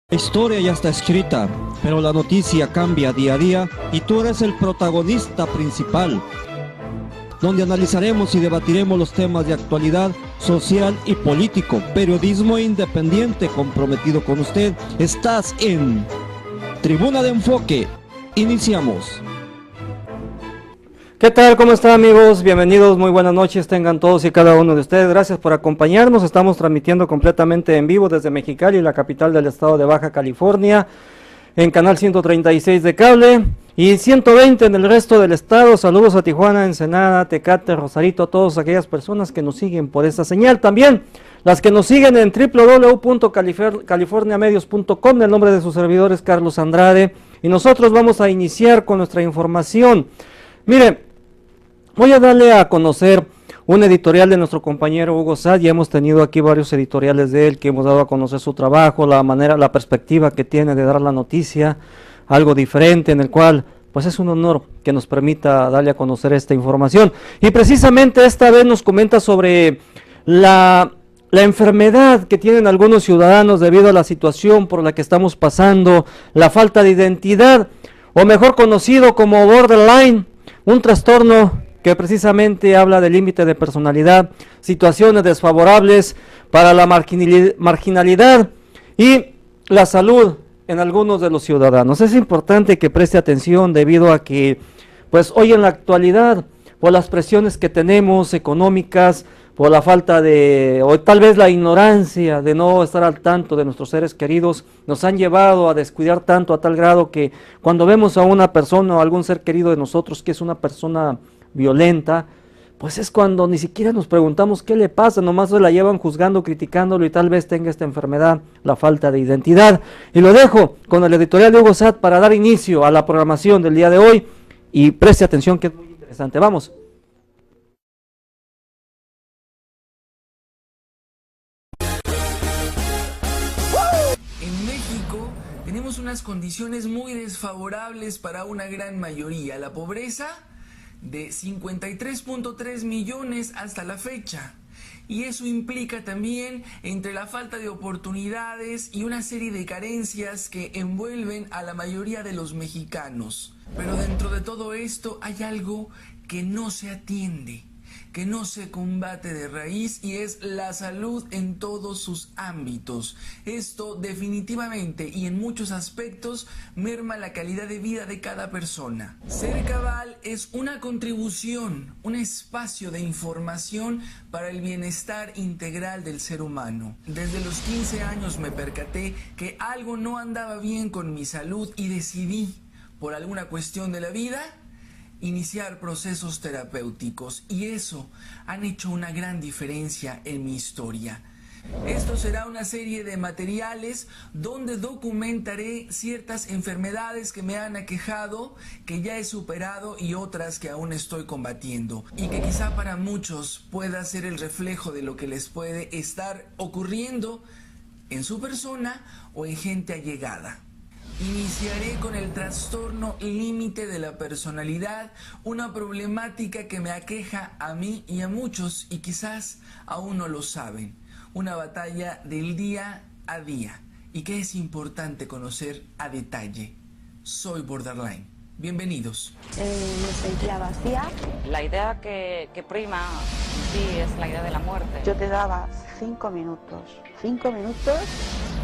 La historia ya está escrita, pero la noticia cambia día a día y tú eres el protagonista principal, donde analizaremos y debatiremos los temas de actualidad, social y político. Periodismo independiente comprometido con usted. Estás en Tribuna de Enfoque. Iniciamos. ¿Qué tal? ¿Cómo están, amigos? Bienvenidos, muy buenas noches tengan todos y cada uno de ustedes. Gracias por acompañarnos. Estamos transmitiendo completamente en vivo desde Mexicali, la capital del estado de Baja California, en canal 136 de cable y 120 en el resto del estado. Saludos a Tijuana, Ensenada, Tecate, Rosarito, a todas aquellas personas que nos siguen por esa señal. También las que nos siguen en www.californiamedios.com. El nombre de sus servidores, Carlos Andrade, y nosotros vamos a iniciar con nuestra información. Mire, voy a darle a conocer un editorial de nuestro compañero Hugo Saad. Ya hemos tenido aquí varios editoriales de él que hemos dado a conocer su trabajo, la manera, la perspectiva que tiene de dar la noticia, algo diferente, en el cual pues es un honor que nos permita darle a conocer esta información. Y precisamente esta vez nos comenta sobre la enfermedad que tienen algunos ciudadanos debido a la situación por la que estamos pasando, la falta de identidad, o mejor conocido como borderline, un trastorno que precisamente habla del límite de personalidad, situaciones desfavorables para la marginalidad y la salud en algunos de los ciudadanos. Es importante que preste atención debido a que, pues hoy en la actualidad, por las presiones que tenemos económicas, por la falta de, o tal vez la ignorancia de no estar al tanto de nuestros seres queridos, nos han llevado a descuidar tanto a tal grado que cuando vemos a una persona o algún ser querido de nosotros que es una persona violenta, pues es cuando ni siquiera nos preguntamos qué le pasa, nomás se la llevan juzgando, criticándolo y tal vez tenga esta enfermedad, la falta de identidad. Y lo dejo con el editorial de Hugo Saad para dar inicio a la programación del día de hoy y preste atención que es muy interesante. Vamos. Tenemos unas condiciones muy desfavorables para una gran mayoría. La pobreza de 53.3 millones hasta la fecha. Y eso implica también entre la falta de oportunidades y una serie de carencias que envuelven a la mayoría de los mexicanos. Pero dentro de todo esto hay algo que no se atiende, que no se combate de raíz, y es la salud en todos sus ámbitos. Esto definitivamente y en muchos aspectos merma la calidad de vida de cada persona. Ser Cabal es una contribución, un espacio de información para el bienestar integral del ser humano. Desde los 15 años me percaté que algo no andaba bien con mi salud y decidí, por alguna cuestión de la vida, iniciar procesos terapéuticos, y eso han hecho una gran diferencia en mi historia. Esto será una serie de materiales donde documentaré ciertas enfermedades que me han aquejado, que ya he superado, y otras que aún estoy combatiendo, y que quizá para muchos pueda ser el reflejo de lo que les puede estar ocurriendo en su persona o en gente allegada. Iniciaré con el trastorno límite de la personalidad, una problemática que me aqueja a mí y a muchos, y quizás aún no lo saben. Una batalla del día a día y que es importante conocer a detalle. Soy borderline. Bienvenidos. Me sentía vacía. La idea que prima sí es la idea de la muerte. Yo te daba 5 minutos. 5 minutos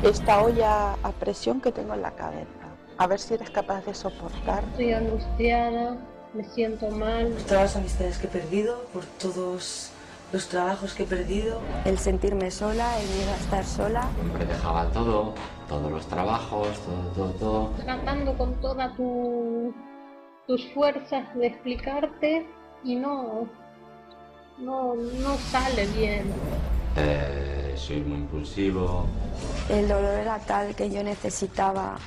esta olla a presión que tengo en la cabeza. A ver si eres capaz de soportar. Estoy angustiada, me siento mal. Por todas las amistades que he perdido, por todos los trabajos que he perdido. El sentirme sola, el miedo a estar sola. Que dejaba todo, todos los trabajos, todo. Tratando con todas tus fuerzas de explicarte y no sale bien. Soy muy impulsivo. El dolor era tal que yo necesitaba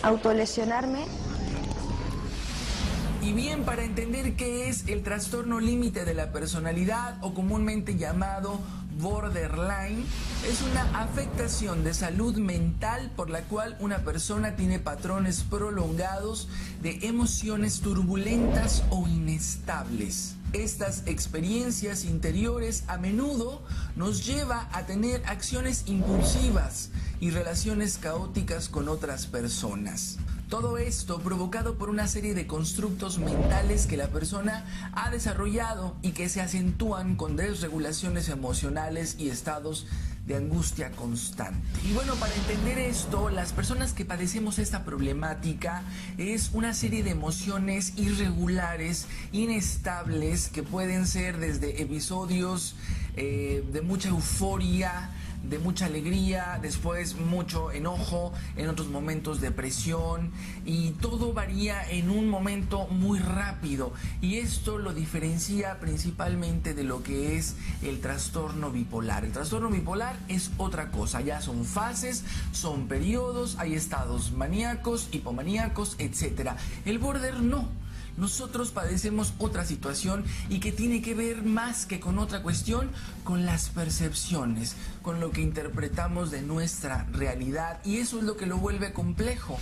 autolesionarme. Y bien, para entender qué es el trastorno límite de la personalidad, o comúnmente llamado borderline, es una afectación de salud mental por la cual una persona tiene patrones prolongados de emociones turbulentas o inestables. Estas experiencias interiores a menudo nos lleva a tener acciones impulsivas y relaciones caóticas con otras personas. Todo esto provocado por una serie de constructos mentales que la persona ha desarrollado y que se acentúan con desregulaciones emocionales y estados de angustia constante. Y bueno, para entender esto, las personas que padecemos esta problemática es una serie de emociones irregulares, inestables, que pueden ser desde episodios de mucha euforia, de mucha alegría, después mucho enojo, en otros momentos depresión, y todo varía en un momento muy rápido, y esto lo diferencia principalmente de lo que es el trastorno bipolar. El trastorno bipolar es otra cosa, ya son fases, son periodos, hay estados maníacos, hipomaníacos, etc. El border no. Nosotros padecemos otra situación y que tiene que ver más que con otra cuestión, con las percepciones, con lo que interpretamos de nuestra realidad, y eso es lo que lo vuelve complejo.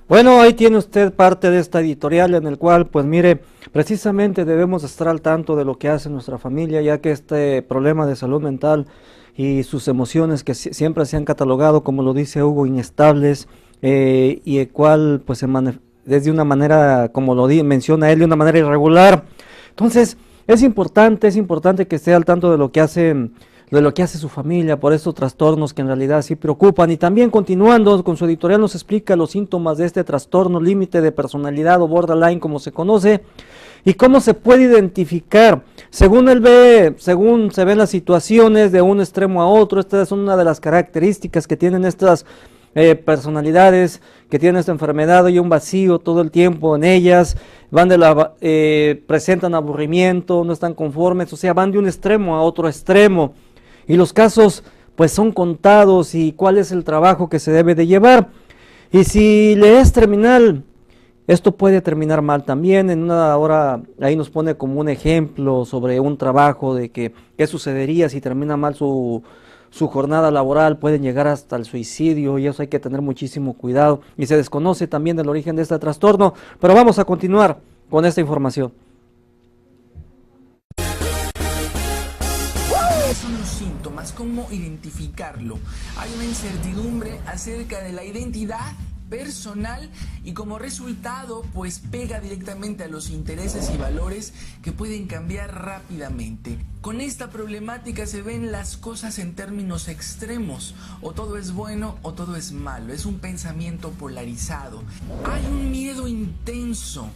Bueno, ahí tiene usted parte de esta editorial en el cual, pues mire, precisamente debemos estar al tanto de lo que hace nuestra familia, ya que este problema de salud mental y sus emociones que siempre se han catalogado, como lo dice Hugo, inestables, y el cual pues se desde una manera, como lo menciona él, de una manera irregular. Entonces es importante que esté al tanto de lo que hace su familia por estos trastornos que en realidad sí preocupan. Y también, continuando con su editorial, nos explica los síntomas de este trastorno límite de personalidad o borderline, como se conoce, y cómo se puede identificar según se ven las situaciones de un extremo a otro. Esta es una de las características que tienen estas personalidades que tienen esta enfermedad. Hay un vacío todo el tiempo en ellas, presentan aburrimiento, no están conformes, o sea, van de un extremo a otro extremo, y los casos pues son contados, y cuál es el trabajo que se debe de llevar. Y si le es terminal, esto puede terminar mal también. En una hora ahí nos pone como un ejemplo sobre un trabajo de qué sucedería si termina mal su jornada laboral. Pueden llegar hasta el suicidio, y eso hay que tener muchísimo cuidado, y se desconoce también el origen de este trastorno. Pero vamos a continuar con esta información. ¿Cuáles son los síntomas? ¿Cómo identificarlo? Hay una incertidumbre acerca de la identidad personal, y como resultado pues pega directamente a los intereses y valores que pueden cambiar rápidamente. Con esta problemática se ven las cosas en términos extremos, o todo es bueno o todo es malo, es un pensamiento polarizado. Hay un miedo intenso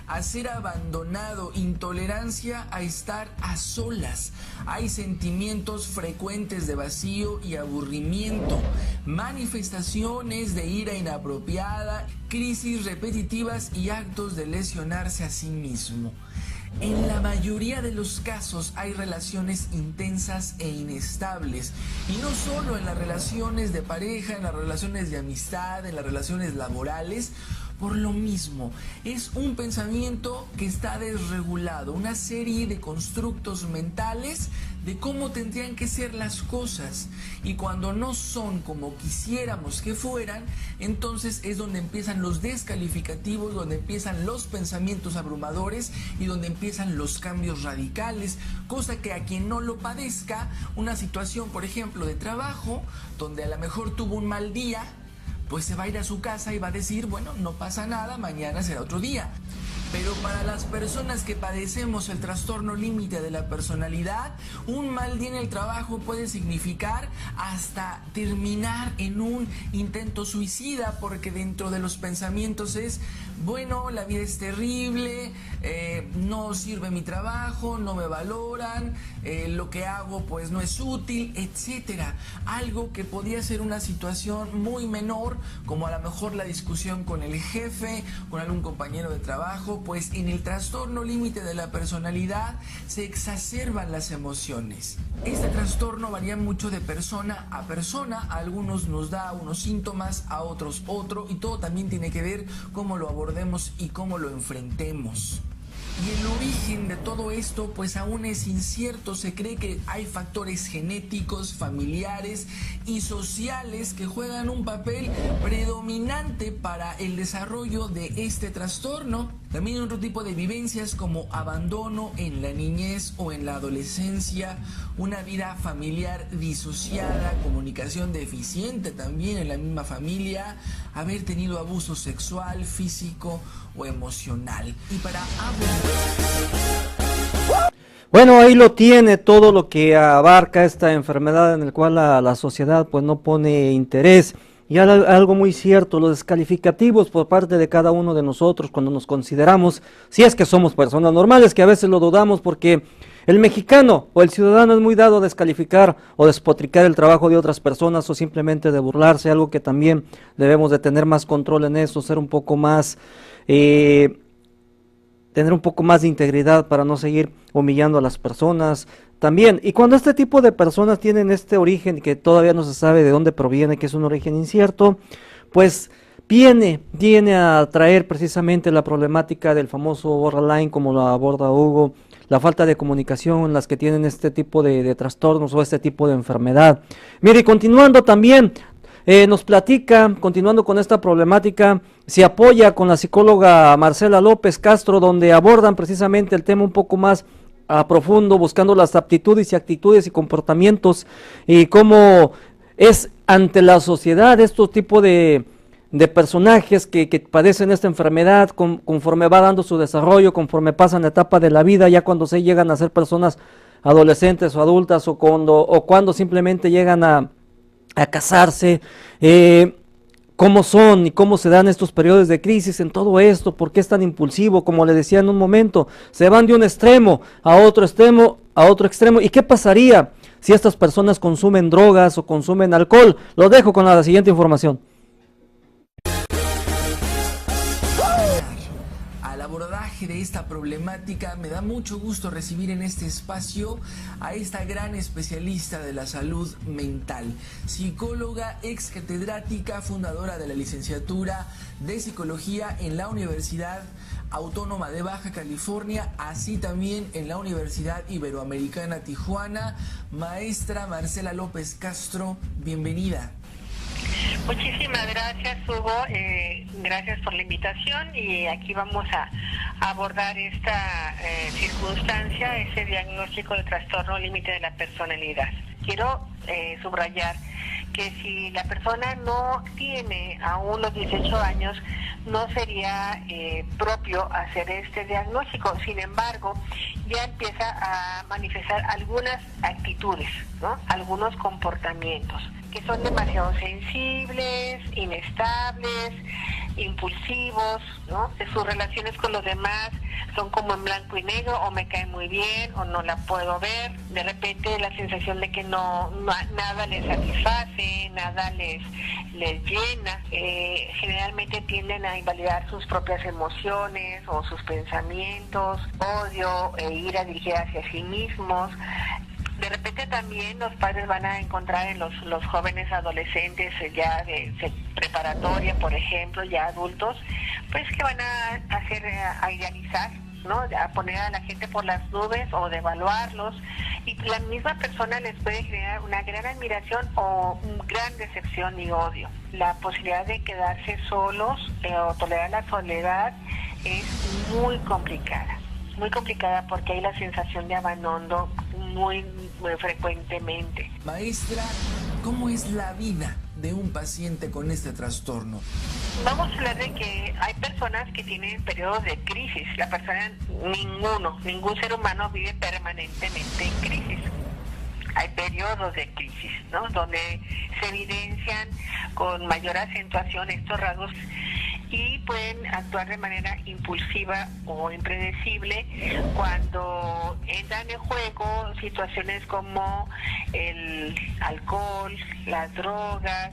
a ser abandonado, intolerancia a estar a solas. Hay sentimientos frecuentes de vacío y aburrimiento, manifestaciones de ira inapropiada, crisis repetitivas y actos de lesionarse a sí mismo. En la mayoría de los casos hay relaciones intensas e inestables, y no solo en las relaciones de pareja, en las relaciones de amistad, en las relaciones laborales. Por lo mismo, es un pensamiento que está desregulado, una serie de constructos mentales de cómo tendrían que ser las cosas, y cuando no son como quisiéramos que fueran, entonces es donde empiezan los descalificativos, donde empiezan los pensamientos abrumadores y donde empiezan los cambios radicales, cosa que a quien no lo padezca, una situación por ejemplo de trabajo, donde a lo mejor tuvo un mal día, pues se va a ir a su casa y va a decir, bueno, no pasa nada, mañana será otro día. Pero para las personas que padecemos el trastorno límite de la personalidad, un mal día en el trabajo puede significar hasta terminar en un intento suicida, porque dentro de los pensamientos es, bueno, la vida es terrible, no sirve mi trabajo, no me valoran, lo que hago pues no es útil, etcétera. Algo que podía ser una situación muy menor, como a lo mejor la discusión con el jefe, con algún compañero de trabajo, pues en el trastorno límite de la personalidad se exacerban las emociones. Este trastorno varía mucho de persona a persona, a algunos nos da unos síntomas, a otros otro, y todo también tiene que ver cómo lo abordemos y cómo lo enfrentemos. Y el origen de todo esto pues aún es incierto. Se cree que hay factores genéticos, familiares y sociales que juegan un papel predominante para el desarrollo de este trastorno. También otro tipo de vivencias como abandono en la niñez o en la adolescencia, una vida familiar disociada, comunicación deficiente también en la misma familia, haber tenido abuso sexual, físico o emocional. Y para Bueno, ahí lo tiene todo lo que abarca esta enfermedad en el cual la sociedad pues no pone interés. Y algo muy cierto, los descalificativos por parte de cada uno de nosotros cuando nos consideramos, si es que somos personas normales, que a veces lo dudamos porque el mexicano o el ciudadano es muy dado a descalificar o despotricar el trabajo de otras personas o simplemente de burlarse, algo que también debemos de tener más control en eso, ser un poco más, tener un poco más de integridad para no seguir humillando a las personas. También, y cuando este tipo de personas tienen este origen que todavía no se sabe de dónde proviene, que es un origen incierto, pues viene a traer precisamente la problemática del famoso borderline, como lo aborda Hugo, la falta de comunicación en las que tienen este tipo de trastornos o este tipo de enfermedad. Mire, continuando también, nos platica, continuando con esta problemática, se apoya con la psicóloga Marcela López Castro, donde abordan precisamente el tema un poco más a profundo, buscando las aptitudes y actitudes y comportamientos y cómo es ante la sociedad estos tipos de personajes que padecen esta enfermedad conforme va dando su desarrollo, conforme pasan la etapa de la vida, ya cuando se llegan a ser personas adolescentes o adultas o cuando simplemente llegan a casarse, cómo son y cómo se dan estos periodos de crisis en todo esto, por qué es tan impulsivo, como le decía en un momento, se van de un extremo a otro extremo, ¿y qué pasaría si estas personas consumen drogas o consumen alcohol? Lo dejo con la siguiente información. Abordaje de esta problemática, me da mucho gusto recibir en este espacio a esta gran especialista de la salud mental, psicóloga, ex catedrática, fundadora de la licenciatura de psicología en la Universidad Autónoma de Baja California, así también en la Universidad Iberoamericana Tijuana, maestra Marcela López Castro, bienvenida. Muchísimas gracias, Hugo, gracias por la invitación y aquí vamos a abordar esta circunstancia, ese diagnóstico de trastorno límite de la personalidad. Quiero subrayar que si la persona no tiene aún los 18 años, no sería propio hacer este diagnóstico. Sin embargo, ya empieza a manifestar algunas actitudes, ¿no? Algunos comportamientos que son demasiado sensibles, inestables, impulsivos, ¿no? Sus relaciones con los demás son como en blanco y negro, o me cae muy bien o no la puedo ver. De repente la sensación de que nada les satisface, nada les llena. Generalmente tienden a invalidar sus propias emociones o sus pensamientos, odio e ira dirigida hacia sí mismos. De repente también los padres van a encontrar en los jóvenes adolescentes ya de preparatoria, por ejemplo, ya adultos, pues que van a idealizar, ¿no? A poner a la gente por las nubes o devaluarlos, y la misma persona les puede generar una gran admiración o gran decepción y odio. La posibilidad de quedarse solos o tolerar la soledad es muy complicada porque hay la sensación de abandono muy frecuentemente. Maestra, ¿cómo es la vida de un paciente con este trastorno? Vamos a hablar de que hay personas que tienen periodos de crisis. La persona, ningún ser humano vive permanentemente en crisis. Hay periodos de crisis, ¿no? Donde se evidencian con mayor acentuación estos rasgos y pueden actuar de manera impulsiva o impredecible cuando entran en juego situaciones como el alcohol, las drogas,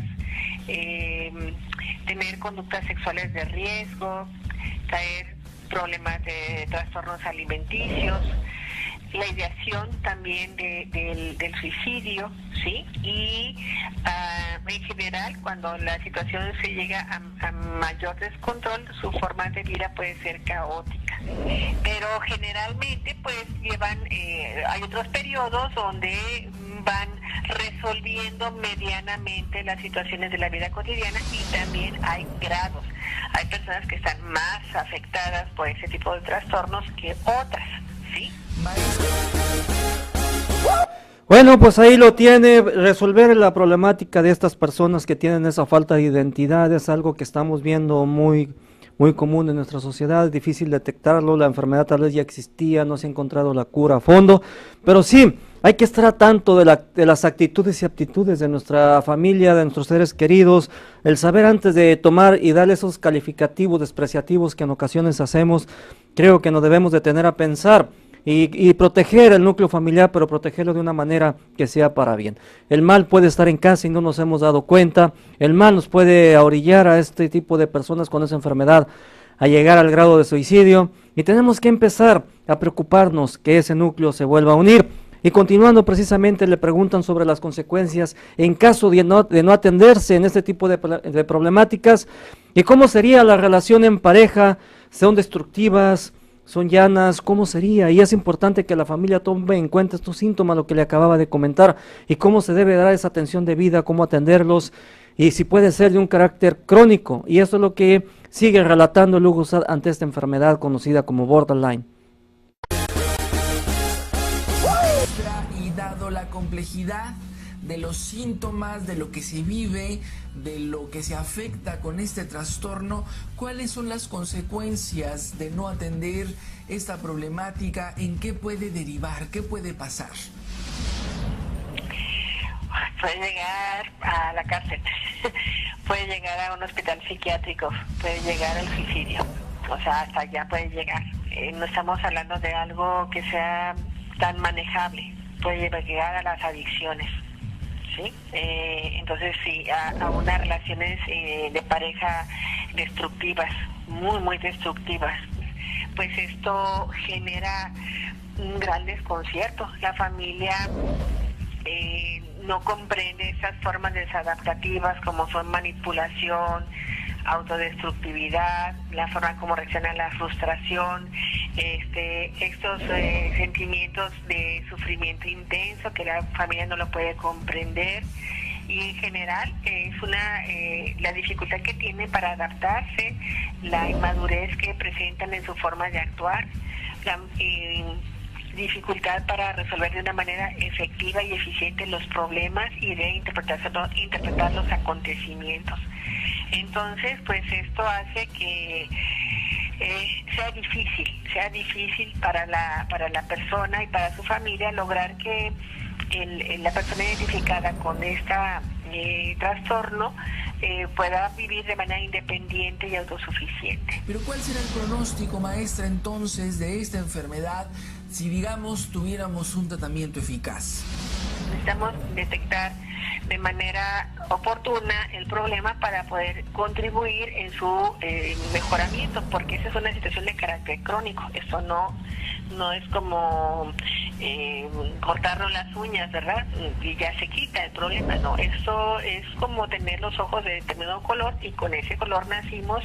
tener conductas sexuales de riesgo, traer problemas de trastornos alimenticios, la ideación también del suicidio, ¿sí? Y en general, cuando la situación se llega a mayor descontrol, su forma de vida puede ser caótica. Pero generalmente, pues, hay otros periodos donde van resolviendo medianamente las situaciones de la vida cotidiana y también hay grados. Hay personas que están más afectadas por ese tipo de trastornos que otras, ¿sí? Bueno, pues ahí lo tiene. Resolver la problemática de estas personas que tienen esa falta de identidad es algo que estamos viendo muy común en nuestra sociedad. Es difícil detectarlo, la enfermedad tal vez ya existía, no se ha encontrado la cura a fondo, pero sí, hay que estar atento de las actitudes y aptitudes de nuestra familia, de nuestros seres queridos, el saber antes de tomar y darle esos calificativos despreciativos que en ocasiones hacemos. Creo que nos debemos detener a pensar y proteger el núcleo familiar, pero protegerlo de una manera que sea para bien. El mal puede estar en casa y no nos hemos dado cuenta, el mal nos puede orillar a este tipo de personas con esa enfermedad a llegar al grado de suicidio, y tenemos que empezar a preocuparnos que ese núcleo se vuelva a unir. Y continuando, precisamente le preguntan sobre las consecuencias en caso de no atenderse en este tipo de problemáticas, y cómo sería la relación en pareja, son destructivas, son llanas, ¿cómo sería? Y es importante que la familia tome en cuenta estos síntomas, lo que le acababa de comentar, y cómo se debe dar esa atención debida, cómo atenderlos, y si puede ser de un carácter crónico. Y eso es lo que sigue relatando Hugo Saad ante esta enfermedad conocida como borderline. Y dado la complejidad de los síntomas, de lo que se vive, de lo que se afecta con este trastorno, ¿cuáles son las consecuencias de no atender esta problemática? ¿En qué puede derivar? ¿Qué puede pasar? Puede llegar a la cárcel, puede llegar a un hospital psiquiátrico, puede llegar al suicidio, o sea, hasta allá puede llegar. No estamos hablando de algo que sea tan manejable, puede llegar a las adicciones. ¿Sí? Entonces sí, a unas relaciones de pareja destructivas, muy destructivas, pues esto genera un gran desconcierto. La familia no comprende estas formas desadaptativas como son manipulación, autodestructividad, la forma como reacciona a la frustración, estos sentimientos de sufrimiento intenso que la familia no lo puede comprender, y en general es la dificultad que tiene para adaptarse, la inmadurez que presentan en su forma de actuar, la dificultad para resolver de una manera efectiva y eficiente los problemas y de interpretar los acontecimientos. Entonces, pues esto hace que sea difícil para la persona y para su familia lograr que la persona identificada con este trastorno pueda vivir de manera independiente y autosuficiente. Pero ¿cuál será el pronóstico, maestra, entonces, de esta enfermedad si, digamos, tuviéramos un tratamiento eficaz? Necesitamos detectar de manera oportuna el problema para poder contribuir en su mejoramiento, porque esa es una situación de carácter crónico. Esto no es como cortarnos las uñas, ¿verdad? Y ya se quita el problema, no. Esto es como tener los ojos de determinado color y con ese color nacimos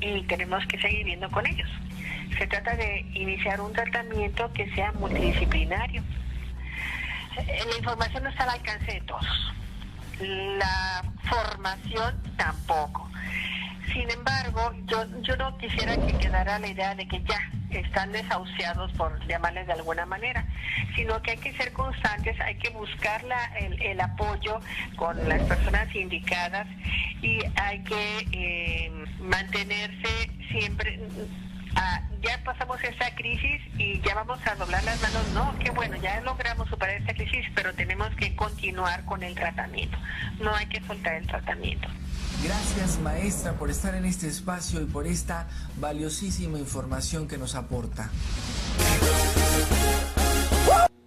y tenemos que seguir viendo con ellos. Se trata de iniciar un tratamiento que sea multidisciplinario. La información no está al alcance de todos. La formación tampoco. Sin embargo, yo no quisiera que quedara la idea de que ya están desahuciados, por llamarles de alguna manera, sino que hay que ser constantes, hay que buscar el apoyo con las personas indicadas y hay que mantenerse siempre. Ya pasamos esta crisis y ya vamos a doblar las manos. No, qué bueno, ya logramos superar esta crisis, pero tenemos que continuar con el tratamiento. No hay que soltar el tratamiento. Gracias, maestra, por estar en este espacio y por esta valiosísima información que nos aporta.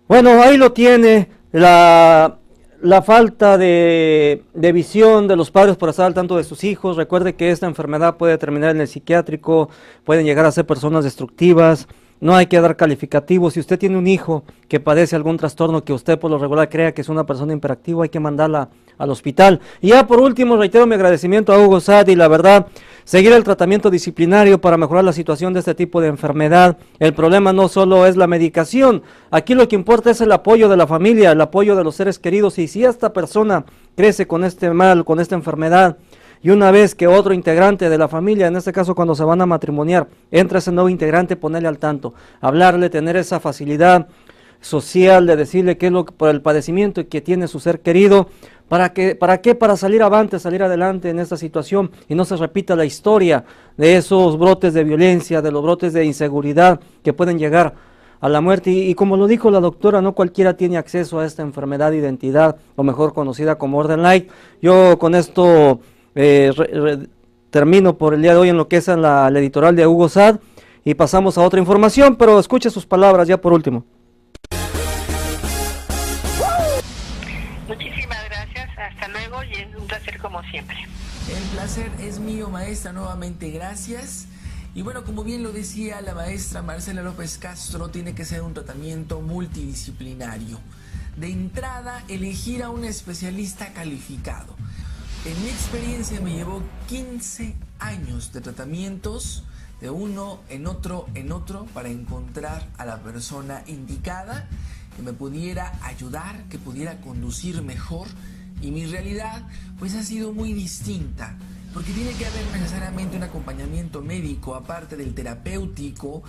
Bueno, ahí lo tiene, la falta de visión de los padres por estar al tanto de sus hijos. Recuerde que esta enfermedad puede terminar en el psiquiátrico, pueden llegar a ser personas destructivas. No hay que dar calificativos. Si usted tiene un hijo que padece algún trastorno que usted por lo regular crea que es una persona hiperactiva, hay que mandarla al hospital. Y ya por último, reitero mi agradecimiento a Hugo Saad, y la verdad, seguir el tratamiento disciplinario para mejorar la situación de este tipo de enfermedad. El problema no solo es la medicación, aquí lo que importa es el apoyo de la familia, el apoyo de los seres queridos. Y si esta persona crece con este mal, con esta enfermedad, y una vez que otro integrante de la familia, en este caso cuando se van a matrimoniar, entra ese nuevo integrante, ponerle al tanto, hablarle, tener esa facilidad social de decirle qué es lo que, por el padecimiento que tiene su ser querido, ¿para qué? Para salir avante, salir adelante en esta situación y no se repita la historia de esos brotes de violencia, de los brotes de inseguridad que pueden llegar a la muerte. Y como lo dijo la doctora, no cualquiera tiene acceso a esta enfermedad de identidad, o mejor conocida como Orden Light. Yo con esto termino por el día de hoy en lo que es la editorial de Hugo Sad y pasamos a otra información, pero escuche sus palabras ya por último. Muchísimas gracias, hasta luego y es un placer como siempre. El placer es mío, maestra, nuevamente gracias. Y bueno, como bien lo decía la maestra Marcela López Castro, tiene que ser un tratamiento multidisciplinario. De entrada, elegir a un especialista calificado. En mi experiencia me llevó 15 años de tratamientos, de uno en otro, para encontrar a la persona indicada que me pudiera ayudar, que pudiera conducir mejor. Y mi realidad pues ha sido muy distinta, porque tiene que haber necesariamente un acompañamiento médico, aparte del terapéutico,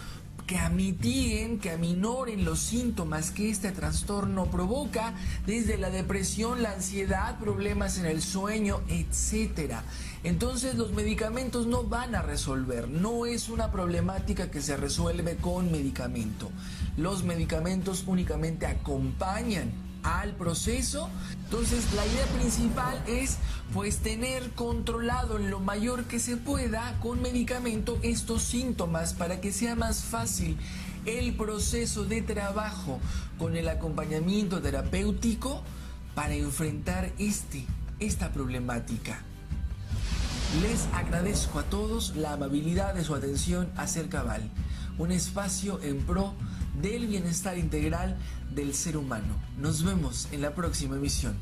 que mitiguen, que aminoren los síntomas que este trastorno provoca, desde la depresión, la ansiedad, problemas en el sueño, etcétera. Entonces los medicamentos no van a resolver, no es una problemática que se resuelve con medicamento. Los medicamentos únicamente acompañan al proceso. Entonces la idea principal es pues tener controlado en lo mayor que se pueda con medicamento estos síntomas para que sea más fácil el proceso de trabajo con el acompañamiento terapéutico para enfrentar esta problemática. Les agradezco a todos la amabilidad de su atención a Ser Cabal, un espacio en pro del bienestar integral del ser humano. Nos vemos en la próxima emisión.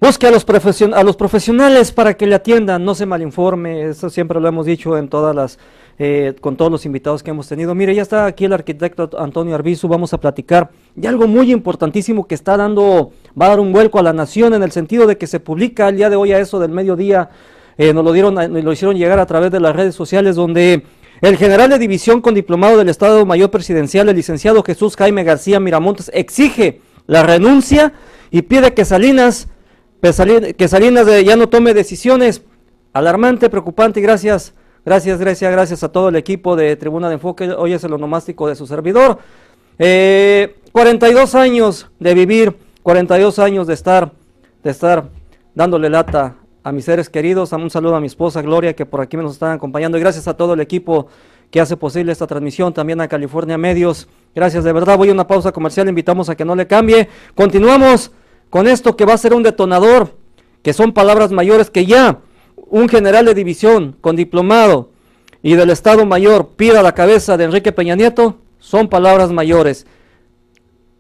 Busque a los profesionales para que le atiendan, no se malinforme, eso siempre lo hemos dicho en todas con todos los invitados que hemos tenido. Mire, ya está aquí el arquitecto Antonio Arbizu, vamos a platicar de algo muy importantísimo que va a dar un vuelco a la nación, en el sentido de que se publica el día de hoy a eso del mediodía, nos lo hicieron llegar a través de las redes sociales, donde el general de división con diplomado del Estado Mayor Presidencial, el licenciado Jesús Jaime García Miramontes, exige la renuncia y pide que Salinas ya no tome decisiones. Alarmante, preocupante, y gracias a todo el equipo de Tribuna de Enfoque. Hoy es el onomástico de su servidor. 42 años de vivir, 42 años de estar dándole lata a mis seres queridos. Un saludo a mi esposa Gloria, que por aquí nos están acompañando, y gracias a todo el equipo que hace posible esta transmisión, también a California Medios. Gracias, de verdad. Voy a una pausa comercial, invitamos a que no le cambie. Continuamos con esto que va a ser un detonador, que son palabras mayores, que ya un general de división con diplomado y del Estado Mayor pida la cabeza de Enrique Peña Nieto, son palabras mayores.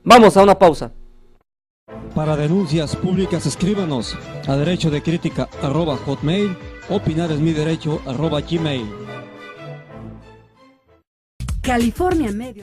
Vamos a una pausa. Para denuncias públicas, escríbanos a derechodecritica@hotmail, opinaresmiderecho@gmail. California Medio.